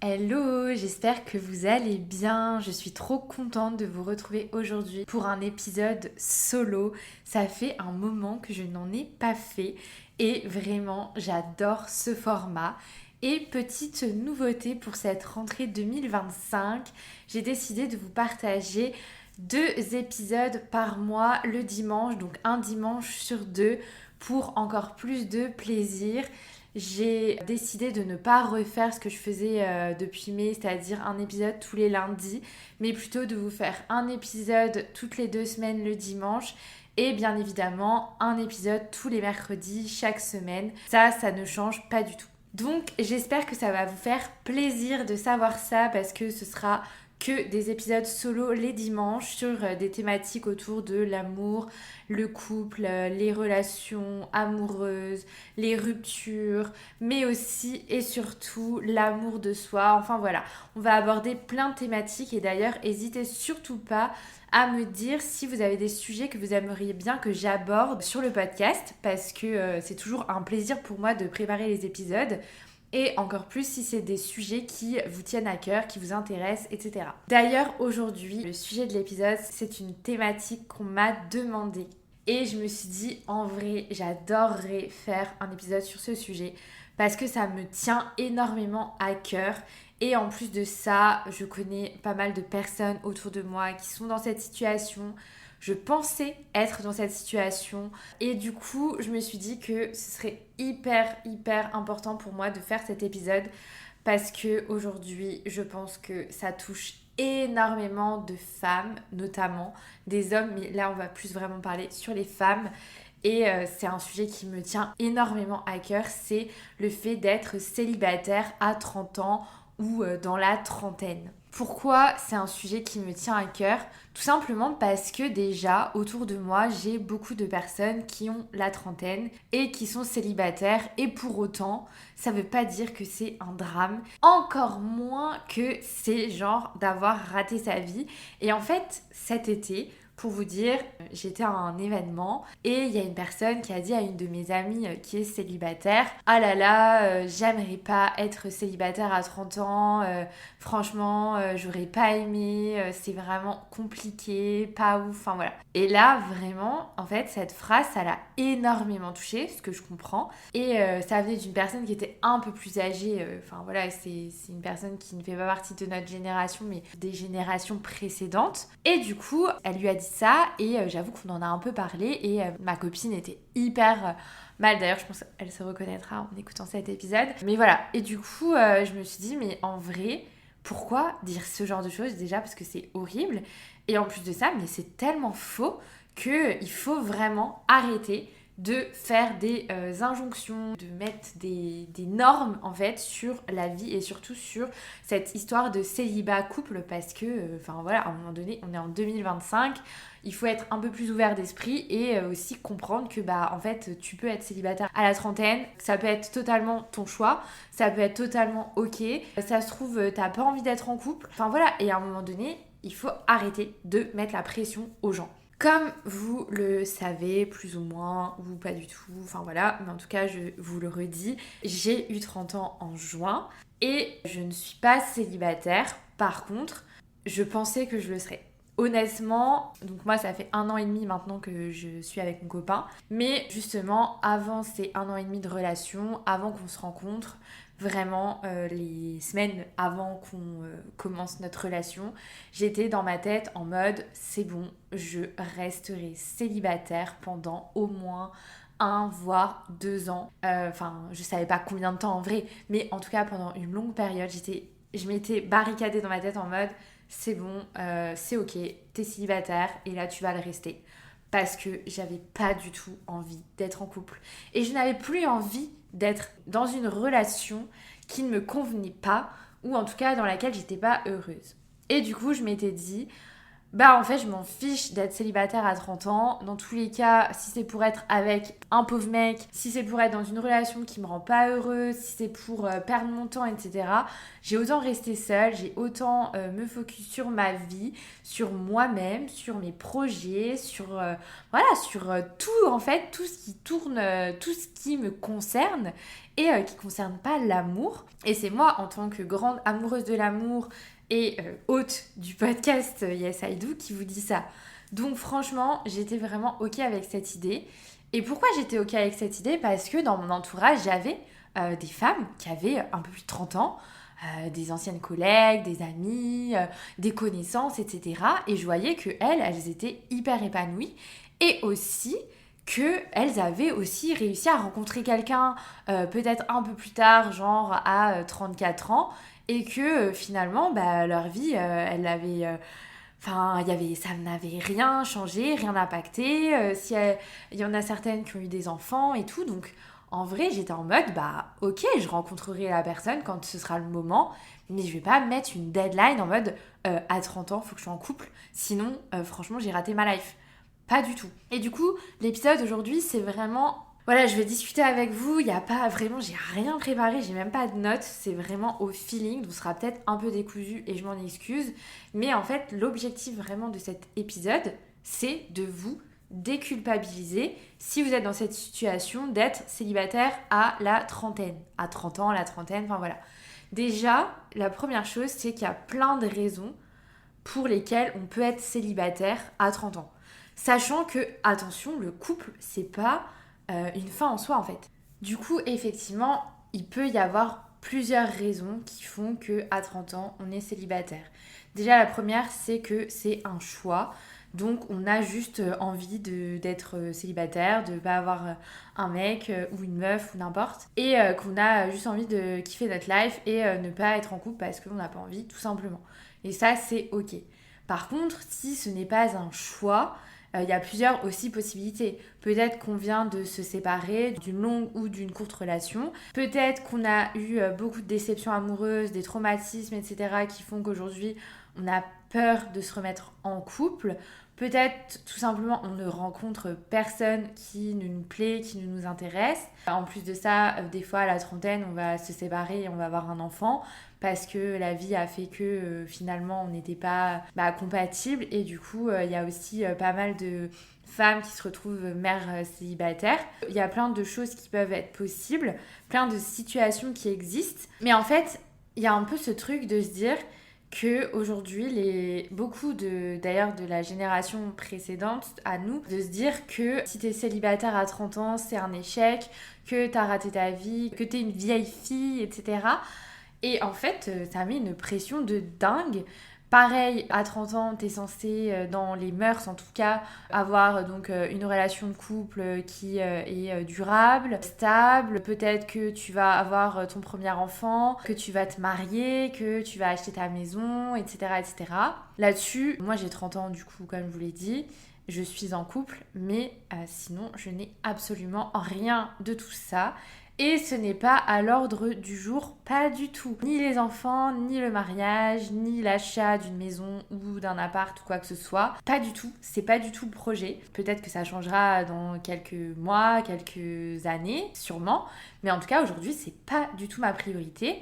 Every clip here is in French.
Hello, j'espère que vous allez bien. Je suis trop contente de vous retrouver aujourd'hui pour un épisode solo. Ça fait un moment que je n'en ai pas fait et vraiment j'adore ce format. Et petite nouveauté pour cette rentrée 2025, j'ai décidé de vous partager 2 épisodes par mois le dimanche, donc un dimanche sur 2 pour encore plus de plaisir. J'ai décidé de ne pas refaire ce que je faisais depuis mai, c'est-à-dire un épisode tous les lundis, mais plutôt de vous faire un épisode toutes les 2 semaines le dimanche et bien évidemment un épisode tous les mercredis chaque semaine. Ça ne change pas du tout. Donc j'espère que ça va vous faire plaisir de savoir ça parce que ce sera que des épisodes solo les dimanches sur des thématiques autour de l'amour, le couple, les relations amoureuses, les ruptures, mais aussi et surtout l'amour de soi. Enfin voilà, on va aborder plein de thématiques et d'ailleurs, n'hésitez surtout pas à me dire si vous avez des sujets que vous aimeriez bien que j'aborde sur le podcast parce que c'est toujours un plaisir pour moi de préparer les épisodes. Et encore plus si c'est des sujets qui vous tiennent à cœur, qui vous intéressent, etc. D'ailleurs, aujourd'hui, le sujet de l'épisode, c'est une thématique qu'on m'a demandé. Et je me suis dit, en vrai, j'adorerais faire un épisode sur ce sujet parce que ça me tient énormément à cœur. Et en plus de ça, je connais pas mal de personnes autour de moi qui sont dans cette situation. Je pensais être dans cette situation et du coup, je me suis dit que ce serait hyper important pour moi de faire cet épisode parce que aujourd'hui, je pense que ça touche énormément de femmes, notamment des hommes, mais là, on va plus vraiment parler sur les femmes. Et c'est un sujet qui me tient énormément à cœur, c'est le fait d'être célibataire à 30 ans ou dans la trentaine. Pourquoi c'est un sujet qui me tient à cœur? Tout simplement parce que déjà, autour de moi, j'ai beaucoup de personnes qui ont la trentaine et qui sont célibataires. Et pour autant, ça veut pas dire que c'est un drame. Encore moins que c'est genre d'avoir raté sa vie. Et en fait, cet été, pour vous dire, j'étais à un événement et il y a une personne qui a dit à une de mes amies qui est célibataire: ah là là, j'aimerais pas être célibataire à 30 ans, franchement, j'aurais pas aimé, c'est vraiment compliqué, pas ouf, enfin voilà. Et là, vraiment, en fait, cette phrase, ça l'a énormément touchée, ce que je comprends. Et ça venait d'une personne qui était un peu plus âgée, enfin voilà, c'est une personne qui ne fait pas partie de notre génération, mais des générations précédentes. Et du coup, elle lui a dit ça et j'avoue qu'on en a un peu parlé et ma copine était hyper mal. D'ailleurs, je pense qu'elle se reconnaîtra en écoutant cet épisode. Mais voilà, et du coup, je me suis dit, mais en vrai, pourquoi dire ce genre de choses? Déjà parce que c'est horrible et en plus de ça, mais c'est tellement faux qu'il faut vraiment arrêter de faire des injonctions, de mettre des normes en fait sur la vie et surtout sur cette histoire de célibat couple parce que, enfin voilà, à un moment donné, on est en 2025, il faut être un peu plus ouvert d'esprit et aussi comprendre que bah en fait, tu peux être célibataire à la trentaine, ça peut être totalement ton choix, ça peut être totalement ok, ça se trouve, t'as pas envie d'être en couple, enfin voilà, et à un moment donné, il faut arrêter de mettre la pression aux gens. Comme vous le savez, plus ou moins, ou pas du tout, enfin voilà, mais en tout cas, je vous le redis, j'ai eu 30 ans en juin et je ne suis pas célibataire. Par contre, je pensais que je le serais. Honnêtement, donc moi ça fait 1 an et demi maintenant que je suis avec mon copain, mais justement avant ces 1 an et demi de relation, avant qu'on se rencontre, vraiment les semaines avant qu'on commence notre relation, j'étais dans ma tête en mode c'est bon, je resterai célibataire pendant au moins 1 voire 2 ans. Enfin, je savais pas combien de temps en vrai, mais en tout cas pendant une longue période, je m'étais barricadée dans ma tête en mode c'est bon, c'est ok, t'es célibataire et là tu vas le rester. Parce que j'avais pas du tout envie d'être en couple. Et je n'avais plus envie d'être dans une relation qui ne me convenait pas, ou en tout cas dans laquelle j'étais pas heureuse. Et du coup, je m'étais dit, bah en fait je m'en fiche d'être célibataire à 30 ans. Dans tous les cas, si c'est pour être avec un pauvre mec, si c'est pour être dans une relation qui me rend pas heureuse, si c'est pour perdre mon temps, etc. J'ai autant rester seule, j'ai autant me focus sur ma vie, sur moi-même, sur mes projets, sur voilà, sur tout en fait, tout ce qui tourne, tout ce qui me concerne. qui ne concerne pas l'amour. Et c'est moi, en tant que grande amoureuse de l'amour et hôte du podcast Yes I Do, qui vous dit ça. Donc franchement, j'étais vraiment ok avec cette idée. Et pourquoi j'étais ok avec cette idée? Parce que dans mon entourage, j'avais des femmes qui avaient un peu plus de 30 ans, des anciennes collègues, des amies, des connaissances, etc. Et je voyais qu'elles étaient hyper épanouies. Et aussi qu'elles avaient aussi réussi à rencontrer quelqu'un peut-être un peu plus tard, genre à 34 ans, et que finalement, leur vie, elle avait... Enfin, ça n'avait rien changé, rien impacté. Il y en a certaines qui ont eu des enfants et tout. Donc, en vrai, j'étais en mode, ok, je rencontrerai la personne quand ce sera le moment. Mais je vais pas mettre une deadline en mode, à 30 ans, faut que je sois en couple. Sinon, franchement, j'ai raté ma life. Pas du tout. Et du coup, l'épisode aujourd'hui, c'est vraiment... Voilà, je vais discuter avec vous, il n'y a pas vraiment, j'ai rien préparé, j'ai même pas de notes, c'est vraiment au feeling, donc ce sera peut-être un peu décousu et je m'en excuse. Mais en fait, l'objectif vraiment de cet épisode, c'est de vous déculpabiliser si vous êtes dans cette situation d'être célibataire à la trentaine. À 30 ans, la trentaine, enfin voilà. Déjà, la première chose, c'est qu'il y a plein de raisons pour lesquelles on peut être célibataire à 30 ans. Sachant que, attention, le couple, c'est pas une fin en soi en fait. Du coup, effectivement, il peut y avoir plusieurs raisons qui font qu'à 30 ans, on est célibataire. Déjà, la première, c'est que c'est un choix. Donc, on a juste envie d'être célibataire, de ne pas avoir un mec ou une meuf ou n'importe. Et qu'on a juste envie de kiffer notre life et ne pas être en couple parce qu'on n'a pas envie, tout simplement. Et ça, c'est ok. Par contre, si ce n'est pas un choix, il y a plusieurs aussi possibilités. Peut-être qu'on vient de se séparer d'une longue ou d'une courte relation. Peut-être qu'on a eu beaucoup de déceptions amoureuses, des traumatismes, etc. qui font qu'aujourd'hui, on a peur de se remettre en couple. Peut-être tout simplement on ne rencontre personne qui nous plaît, qui nous intéresse. En plus de ça, des fois à la trentaine, on va se séparer et on va avoir un enfant parce que la vie a fait que finalement on n'était pas compatibles. Et du coup, il y a aussi pas mal de femmes qui se retrouvent mères célibataires. Il y a plein de choses qui peuvent être possibles, plein de situations qui existent. Mais en fait, il y a un peu ce truc de se dire qu'aujourd'hui, beaucoup d'ailleurs de la génération précédente à nous, de se dire que si t'es célibataire à 30 ans, c'est un échec, que t'as raté ta vie, que t'es une vieille fille, etc. Et en fait, ça met une pression de dingue. Pareil, à 30 ans, t'es censé, dans les mœurs en tout cas, avoir donc une relation de couple qui est durable, stable. Peut-être que tu vas avoir ton premier enfant, que tu vas te marier, que tu vas acheter ta maison, etc. etc. Là-dessus, moi j'ai 30 ans du coup, comme je vous l'ai dit. Je suis en couple, mais sinon, je n'ai absolument rien de tout ça. Et ce n'est pas à l'ordre du jour, pas du tout. Ni les enfants, ni le mariage, ni l'achat d'une maison ou d'un appart ou quoi que ce soit. Pas du tout, c'est pas du tout le projet. Peut-être que ça changera dans quelques mois, quelques années, sûrement. Mais en tout cas, aujourd'hui, c'est pas du tout ma priorité.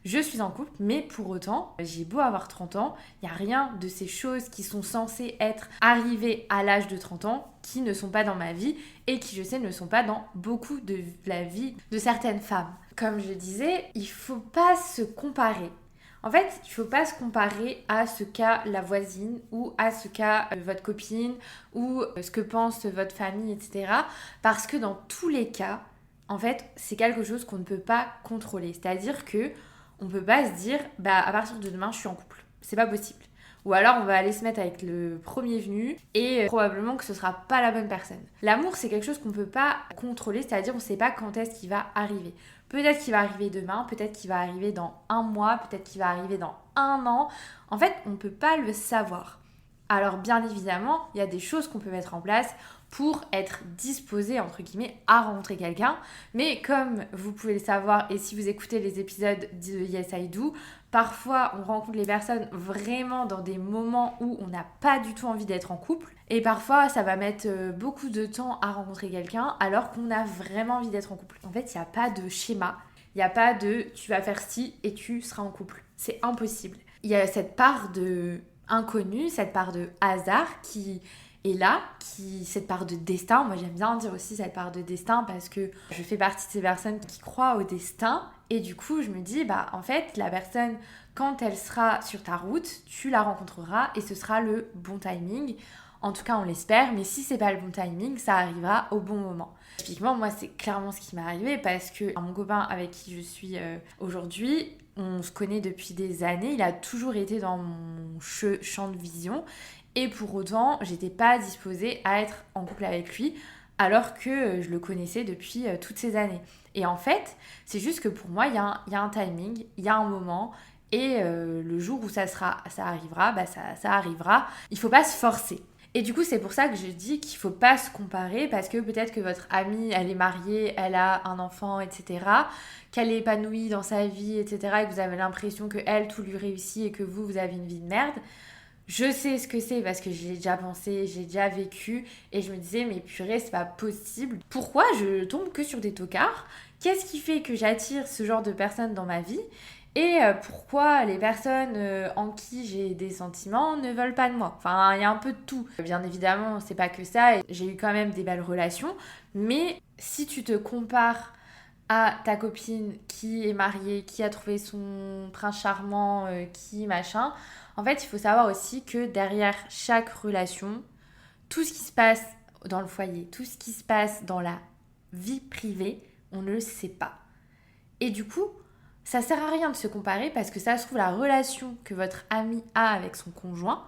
Je suis en couple, mais pour autant, j'ai beau avoir 30 ans, il n'y a rien de ces choses qui sont censées être arrivées à l'âge de 30 ans qui ne sont pas dans ma vie et qui, je sais, ne sont pas dans beaucoup de la vie de certaines femmes. Comme je disais, il ne faut pas se comparer. En fait, il ne faut pas se comparer à ce qu'a la voisine ou à ce qu'a votre copine ou ce que pense votre famille, etc. Parce que dans tous les cas, en fait, c'est quelque chose qu'on ne peut pas contrôler. C'est-à-dire que on peut pas se dire, à partir de demain, je suis en couple. C'est pas possible. Ou alors, on va aller se mettre avec le premier venu et probablement que ce sera pas la bonne personne. L'amour, c'est quelque chose qu'on peut pas contrôler, c'est-à-dire on sait pas quand est-ce qu'il va arriver. Peut-être qu'il va arriver demain, peut-être qu'il va arriver dans un mois, peut-être qu'il va arriver dans un an. En fait, on peut pas le savoir. Alors, bien évidemment, il y a des choses qu'on peut mettre en place pour être disposé, entre guillemets, à rencontrer quelqu'un. Mais comme vous pouvez le savoir, et si vous écoutez les épisodes de Yes I Do, parfois on rencontre les personnes vraiment dans des moments où on n'a pas du tout envie d'être en couple. Et parfois, ça va mettre beaucoup de temps à rencontrer quelqu'un alors qu'on a vraiment envie d'être en couple. En fait, il n'y a pas de schéma. Il n'y a pas de « tu vas faire ci et tu seras en couple ». C'est impossible. Il y a cette part de inconnu, cette part de hasard qui Et là, cette part de destin, moi j'aime bien dire aussi cette part de destin parce que je fais partie de ces personnes qui croient au destin. Et du coup, je me dis, en fait, la personne, quand elle sera sur ta route, tu la rencontreras et ce sera le bon timing. En tout cas, on l'espère, mais si c'est pas le bon timing, ça arrivera au bon moment. Typiquement, moi, c'est clairement ce qui m'est arrivé parce que mon copain avec qui je suis aujourd'hui, on se connaît depuis des années, il a toujours été dans mon champ de vision. Et pour autant, j'étais pas disposée à être en couple avec lui alors que je le connaissais depuis toutes ces années. Et en fait, c'est juste que pour moi, il y a un timing, il y a un moment, et le jour où ça arrivera, ça arrivera. Il faut pas se forcer. Et du coup, c'est pour ça que je dis qu'il faut pas se comparer parce que peut-être que votre amie, elle est mariée, elle a un enfant, etc., qu'elle est épanouie dans sa vie, etc., et que vous avez l'impression que elle, tout lui réussit et que vous avez une vie de merde. Je sais ce que c'est parce que j'ai déjà pensé, j'ai déjà vécu et je me disais mais purée c'est pas possible. Pourquoi je tombe que sur des tocards? Qu'est-ce qui fait que j'attire ce genre de personnes dans ma vie? Et pourquoi les personnes en qui j'ai des sentiments ne veulent pas de moi? Enfin, il y a un peu de tout. Bien évidemment, c'est pas que ça. J'ai eu quand même des belles relations. Mais si tu te compares à ta copine qui est mariée, qui a trouvé son prince charmant, qui machin. En fait, il faut savoir aussi que derrière chaque relation, tout ce qui se passe dans le foyer, tout ce qui se passe dans la vie privée, on ne le sait pas. Et du coup, ça sert à rien de se comparer parce que ça se trouve la relation que votre ami a avec son conjoint,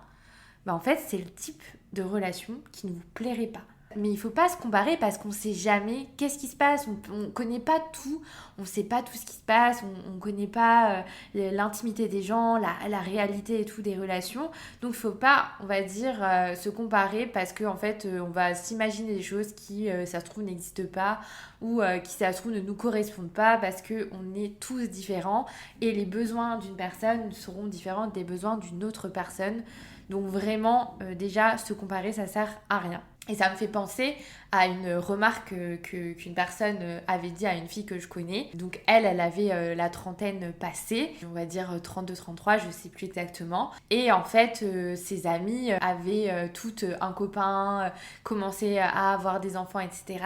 en fait, c'est le type de relation qui ne vous plairait pas. Mais il ne faut pas se comparer parce qu'on ne sait jamais qu'est-ce qui se passe. On ne connaît pas tout. On ne sait pas tout ce qui se passe. On ne connaît pas l'intimité des gens, la réalité et tout des relations. Donc il ne faut pas, on va dire, se comparer parce qu'en fait, on va s'imaginer des choses qui, ça se trouve, n'existent pas ou qui, ça se trouve, ne nous correspondent pas parce qu'on est tous différents et les besoins d'une personne seront différents des besoins d'une autre personne. Donc vraiment, déjà, se comparer, ça sert à rien. Et ça me fait penser à une remarque qu'une personne avait dit à une fille que je connais. Donc elle avait la trentaine passée, on va dire 32-33, je sais plus exactement. Et en fait, ses amies avaient toutes un copain, commencé à avoir des enfants, etc.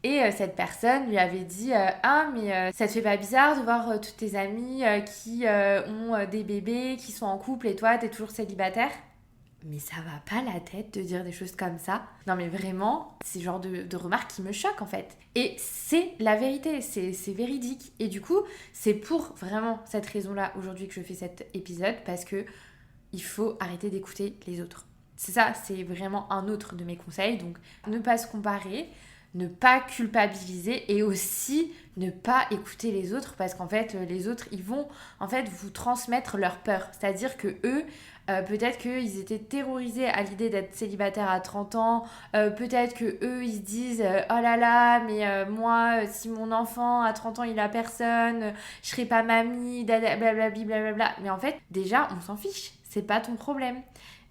Et cette personne lui avait dit ah mais ça te fait pas bizarre de voir toutes tes amies qui ont des bébés, qui sont en couple et toi t'es toujours célibataire? Mais ça va pas la tête de dire des choses comme ça. Non mais vraiment, c'est le genre de remarques qui me choquent en fait. Et c'est la vérité, c'est véridique. Et du coup, c'est pour vraiment cette raison-là aujourd'hui que je fais cet épisode parce que il faut arrêter d'écouter les autres. C'est ça, c'est vraiment un autre de mes conseils. Donc ne pas se comparer, ne pas culpabiliser et aussi ne pas écouter les autres parce qu'en fait les autres ils vont en fait vous transmettre leur peur, c'est-à-dire que eux peut-être qu'ils étaient terrorisés à l'idée d'être célibataires à 30 ans, peut-être que eux ils se disent oh là là mais moi si mon enfant à 30 ans il a personne, je serai pas mamie, blablabla blablabla. Mais en fait déjà on s'en fiche, c'est pas ton problème.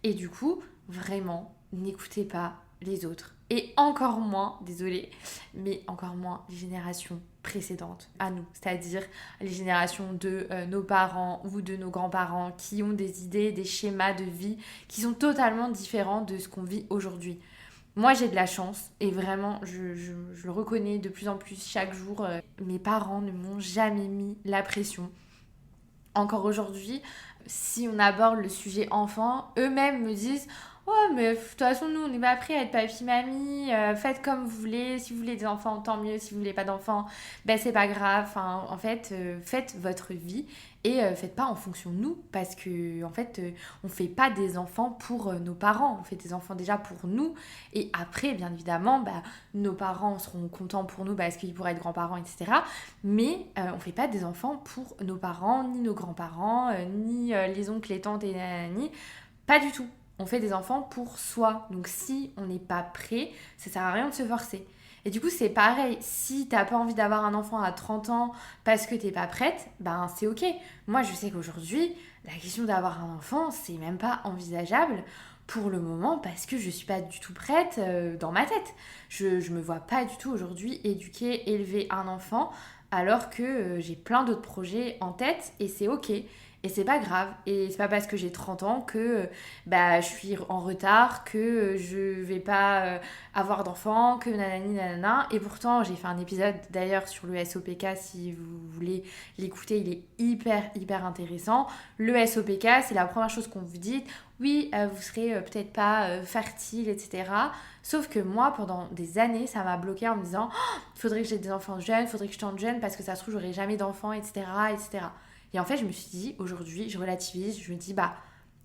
Et du coup vraiment n'écoutez pas les autres. Et encore moins, désolée, mais encore moins les générations précédentes à nous, c'est-à-dire les générations de nos parents ou de nos grands-parents qui ont des idées, des schémas de vie qui sont totalement différents de ce qu'on vit aujourd'hui. Moi, j'ai de la chance et vraiment, je le reconnais de plus en plus chaque jour. Mes parents ne m'ont jamais mis la pression. Encore aujourd'hui, si on aborde le sujet enfant, eux-mêmes me disent ouais, mais de toute façon, nous, on n'est pas prêts à être papy-mamie. Faites comme vous voulez. Si vous voulez des enfants, tant mieux. Si vous voulez pas d'enfants, c'est pas grave. Enfin, en fait, faites votre vie et faites pas en fonction de nous. Parce que, en fait, on fait pas des enfants pour nos parents. On fait des enfants déjà pour nous. Et après, bien évidemment, nos parents seront contents pour nous parce qu'ils pourraient être grands-parents, etc. Mais on fait pas des enfants pour nos parents, ni nos grands-parents, ni les oncles, les tantes et nanani. Pas du tout. On fait des enfants pour soi. Donc si on n'est pas prêt, ça sert à rien de se forcer. Et du coup, c'est pareil. Si t'as pas envie d'avoir un enfant à 30 ans parce que t'es pas prête, c'est ok. Moi, je sais qu'aujourd'hui, la question d'avoir un enfant, c'est même pas envisageable pour le moment parce que je suis pas du tout prête dans ma tête. Je me vois pas du tout aujourd'hui éduquer, élever un enfant alors que j'ai plein d'autres projets en tête et c'est ok. Et c'est pas grave. Et c'est pas parce que j'ai 30 ans que je suis en retard, que je vais pas avoir d'enfants, que nanani nanana. Et pourtant, j'ai fait un épisode d'ailleurs sur le SOPK, si vous voulez l'écouter, il est hyper intéressant. Le SOPK, c'est la première chose qu'on vous dit. Oui, vous serez peut-être pas fertile, etc. Sauf que moi, pendant des années, ça m'a bloquée en me disant il faudrait que j'ai des enfants jeunes, il faudrait que je tente jeune parce que ça se trouve, j'aurai jamais d'enfants, etc., etc. Et en fait, je me suis dit, aujourd'hui, je relativise, je me dis,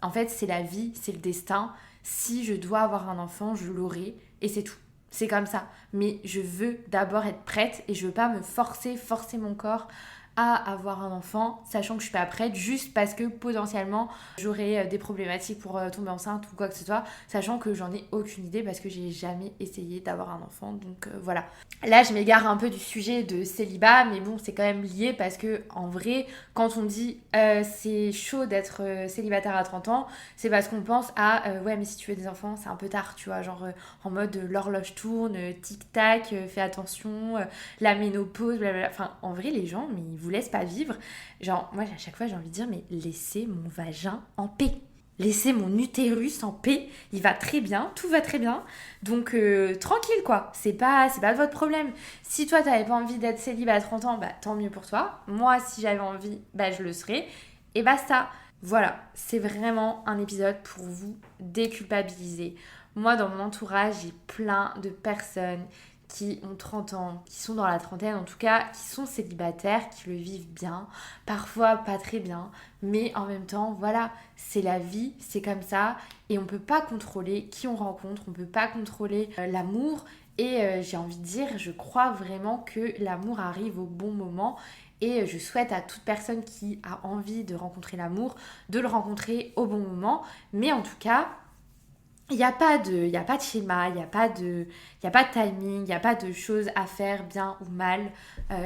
en fait, c'est la vie, c'est le destin. Si je dois avoir un enfant, je l'aurai et c'est tout. C'est comme ça. Mais je veux d'abord être prête et je veux pas me forcer mon corps à avoir un enfant, sachant que je suis pas prête, juste parce que potentiellement j'aurai des problématiques pour tomber enceinte ou quoi que ce soit, sachant que j'en ai aucune idée parce que j'ai jamais essayé d'avoir un enfant, donc voilà. Là, je m'égare un peu du sujet de célibat, mais bon, c'est quand même lié parce que en vrai, quand on dit c'est chaud d'être célibataire à 30 ans, c'est parce qu'on pense à ouais, mais si tu veux des enfants, c'est un peu tard, tu vois, genre en mode l'horloge tourne, tic-tac, fais attention, la ménopause, blablabla. Enfin, en vrai, les gens, mais ils vous laissent pas vivre. Genre, moi, à chaque fois, j'ai envie de dire, mais laissez mon vagin en paix. Laissez mon utérus en paix, il va très bien, tout va très bien. Donc tranquille quoi, c'est pas de votre problème. Si toi t'avais pas envie d'être célibataire à 30 ans, tant mieux pour toi. Moi si j'avais envie, je le serais. Et basta. Voilà, c'est vraiment un épisode pour vous déculpabiliser. Moi dans mon entourage, j'ai plein de personnes qui ont 30 ans, qui sont dans la trentaine en tout cas, qui sont célibataires, qui le vivent bien, parfois pas très bien, mais en même temps, voilà, c'est la vie, c'est comme ça, et on peut pas contrôler qui on rencontre, on peut pas contrôler l'amour, et j'ai envie de dire, je crois vraiment que l'amour arrive au bon moment, et je souhaite à toute personne qui a envie de rencontrer l'amour, de le rencontrer au bon moment, mais en tout cas, il n'y a pas de schéma, il n'y a pas de timing, il n'y a pas de choses à faire bien ou mal.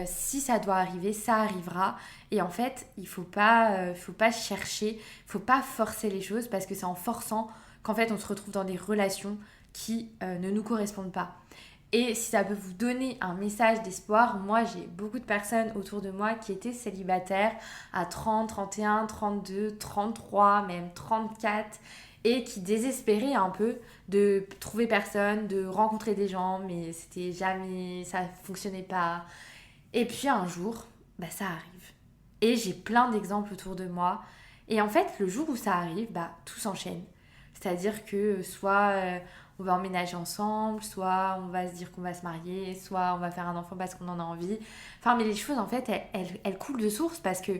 Si ça doit arriver, ça arrivera. Et en fait, il faut pas chercher, il faut pas forcer les choses parce que c'est en forçant qu'en fait on se retrouve dans des relations qui ne nous correspondent pas. Et si ça peut vous donner un message d'espoir, moi j'ai beaucoup de personnes autour de moi qui étaient célibataires à 30, 31, 32, 33, même 34 et qui désespéraient un peu de trouver personne, de rencontrer des gens, mais c'était jamais, ça fonctionnait pas. Et puis un jour, ça arrive. Et j'ai plein d'exemples autour de moi. Et en fait, le jour où ça arrive, tout s'enchaîne. C'est-à-dire que soit on va emménager ensemble, soit on va se dire qu'on va se marier, soit on va faire un enfant parce qu'on en a envie. Enfin, mais les choses, en fait, elles coulent de source parce que,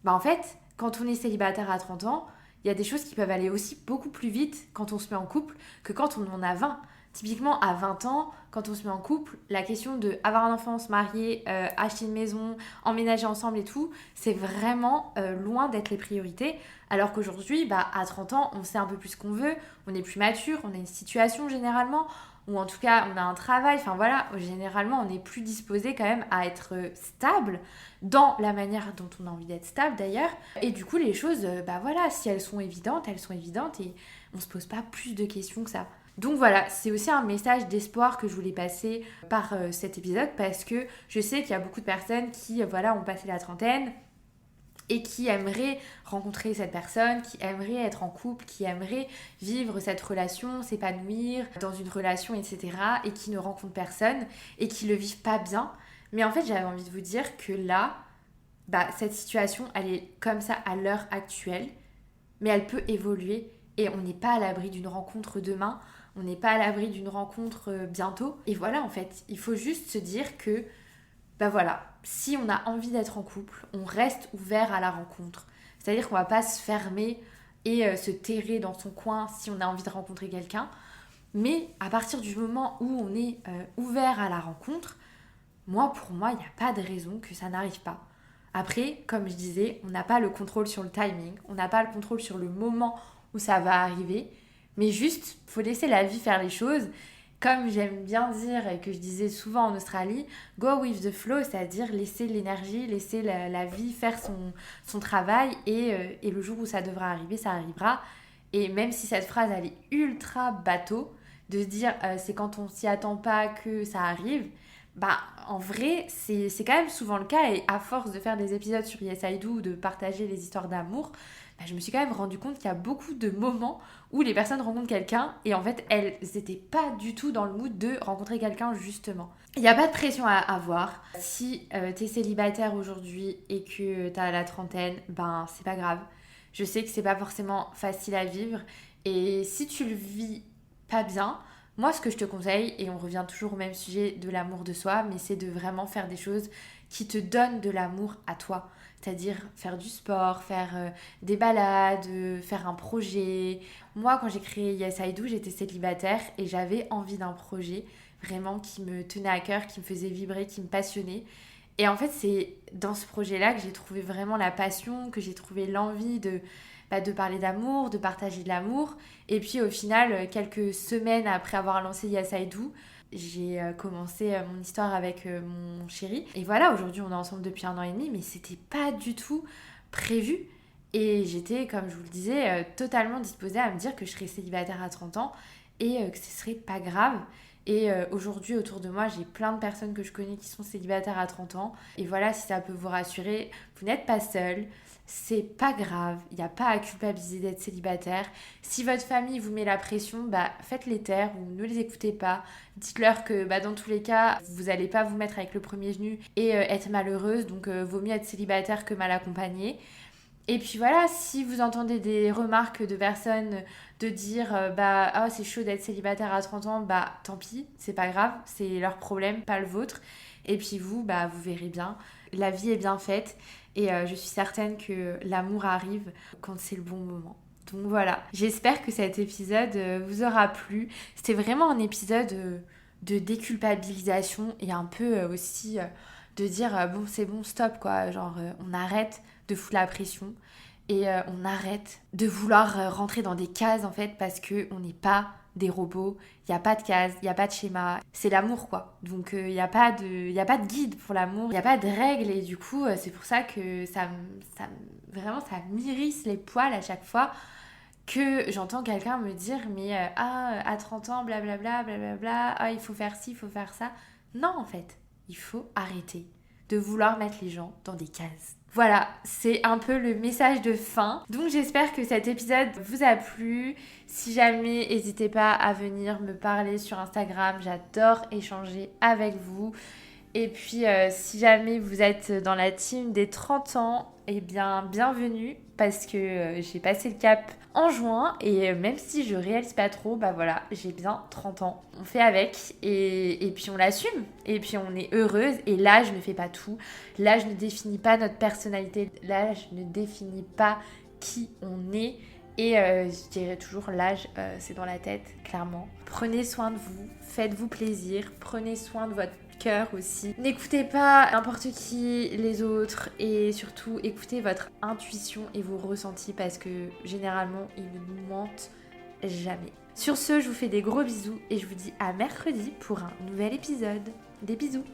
en fait, quand on est célibataire à 30 ans, il y a des choses qui peuvent aller aussi beaucoup plus vite quand on se met en couple que quand on en a 20. Typiquement, à 20 ans, quand on se met en couple, la question de avoir un enfant, se marier, acheter une maison, emménager ensemble et tout, c'est vraiment loin d'être les priorités. Alors qu'aujourd'hui, à 30 ans, on sait un peu plus ce qu'on veut, on est plus mature, on a une situation généralement, ou en tout cas, on a un travail. Enfin voilà, généralement, on est plus disposé quand même à être stable dans la manière dont on a envie d'être stable d'ailleurs. Et du coup, les choses, voilà, si elles sont évidentes et on se pose pas plus de questions que ça. Donc voilà, c'est aussi un message d'espoir que je voulais passer par cet épisode parce que je sais qu'il y a beaucoup de personnes qui ont passé la trentaine et qui aimeraient rencontrer cette personne, qui aimeraient être en couple, qui aimeraient vivre cette relation, s'épanouir dans une relation, etc. et qui ne rencontrent personne et qui le vivent pas bien. Mais en fait, j'avais envie de vous dire que là, cette situation, elle est comme ça à l'heure actuelle, mais elle peut évoluer et on n'est pas à l'abri d'une rencontre demain. On n'est pas à l'abri d'une rencontre bientôt. Et voilà, en fait, il faut juste se dire que, si on a envie d'être en couple, on reste ouvert à la rencontre. C'est-à-dire qu'on va pas se fermer et se terrer dans son coin si on a envie de rencontrer quelqu'un. Mais à partir du moment où on est ouvert à la rencontre, pour moi, il n'y a pas de raison que ça n'arrive pas. Après, comme je disais, on n'a pas le contrôle sur le timing, on n'a pas le contrôle sur le moment où ça va arriver. Mais juste, faut laisser la vie faire les choses. Comme j'aime bien dire et que je disais souvent en Australie, go with the flow, c'est-à-dire laisser l'énergie, laisser la vie faire son travail et le jour où ça devra arriver, ça arrivera. Et même si cette phrase, elle est ultra bateau, de se dire c'est quand on s'y attend pas que ça arrive, bah en vrai c'est quand même souvent le cas, et à force de faire des épisodes sur Yes I Do ou de partager les histoires d'amour, bah, je me suis quand même rendu compte qu'il y a beaucoup de moments où les personnes rencontrent quelqu'un et en fait elles n'étaient pas du tout dans le mood de rencontrer quelqu'un justement. Il n'y a pas de pression à avoir. Si t'es célibataire aujourd'hui et que t'as la trentaine, ben c'est pas grave. Je sais que c'est pas forcément facile à vivre, et si tu le vis pas bien, moi ce que je te conseille, et on revient toujours au même sujet de l'amour de soi, mais c'est de vraiment faire des choses qui te donnent de l'amour à toi. C'est-à-dire faire du sport, faire des balades, faire un projet. Moi, quand j'ai créé Yes I Do, j'étais célibataire et j'avais envie d'un projet vraiment qui me tenait à cœur, qui me faisait vibrer, qui me passionnait. Et en fait, c'est dans ce projet-là que j'ai trouvé vraiment la passion, que j'ai trouvé l'envie de parler d'amour, de partager de l'amour. Et puis au final, quelques semaines après avoir lancé Yes I Do, j'ai commencé mon histoire avec mon chéri. Et voilà, aujourd'hui on est ensemble depuis 1 an et demi, mais c'était pas du tout prévu. Et j'étais, comme je vous le disais, totalement disposée à me dire que je serais célibataire à 30 ans et que ce serait pas grave. Et aujourd'hui, autour de moi, j'ai plein de personnes que je connais qui sont célibataires à 30 ans. Et voilà, si ça peut vous rassurer, vous n'êtes pas seul. C'est pas grave, il n'y a pas à culpabiliser d'être célibataire. Si votre famille vous met la pression, bah faites-les taire ou ne les écoutez pas. Dites-leur que bah, dans tous les cas, vous n'allez pas vous mettre avec le premier venu et être malheureuse, donc vaut mieux être célibataire que mal accompagné. Et puis voilà, si vous entendez des remarques de personnes de dire bah oh, c'est chaud d'être célibataire à 30 ans, bah tant pis, c'est pas grave, c'est leur problème, pas le vôtre. Et puis vous, bah vous verrez bien, la vie est bien faite et je suis certaine que l'amour arrive quand c'est le bon moment. Donc voilà, j'espère que cet épisode vous aura plu. C'était vraiment un épisode de déculpabilisation et un peu aussi de dire bon c'est bon, stop quoi, genre on arrête de foutre la pression et on arrête de vouloir rentrer dans des cases en fait, parce que on n'est pas des robots, il n'y a pas de cases, il n'y a pas de schéma, c'est l'amour quoi. Donc il n'y a pas de guide pour l'amour, il n'y a pas de règles, et du coup c'est pour ça que vraiment ça m'irrisse les poils à chaque fois que j'entends quelqu'un me dire mais à 30 ans blablabla blablabla, ah il faut faire ci, il faut faire ça. Non en fait, il faut arrêter de vouloir mettre les gens dans des cases. Voilà, c'est un peu le message de fin. Donc j'espère que cet épisode vous a plu. Si jamais, n'hésitez pas à venir me parler sur Instagram. J'adore échanger avec vous. Et puis si jamais vous êtes dans la team des 30 ans, eh bien bienvenue, parce que j'ai passé le cap en juin et même si je réalise pas trop, bah voilà, j'ai bien 30 ans. On fait avec et puis on l'assume et puis on est heureuse, et l'âge ne fait pas tout. L'âge ne définit pas notre personnalité, l'âge ne définit pas qui on est. Et je dirais toujours, l'âge, c'est dans la tête, clairement. Prenez soin de vous, faites-vous plaisir, prenez soin de votre cœur aussi. N'écoutez pas n'importe qui, les autres, et surtout écoutez votre intuition et vos ressentis, parce que généralement ils ne nous mentent jamais. Sur ce, je vous fais des gros bisous et je vous dis à mercredi pour un nouvel épisode. Des bisous.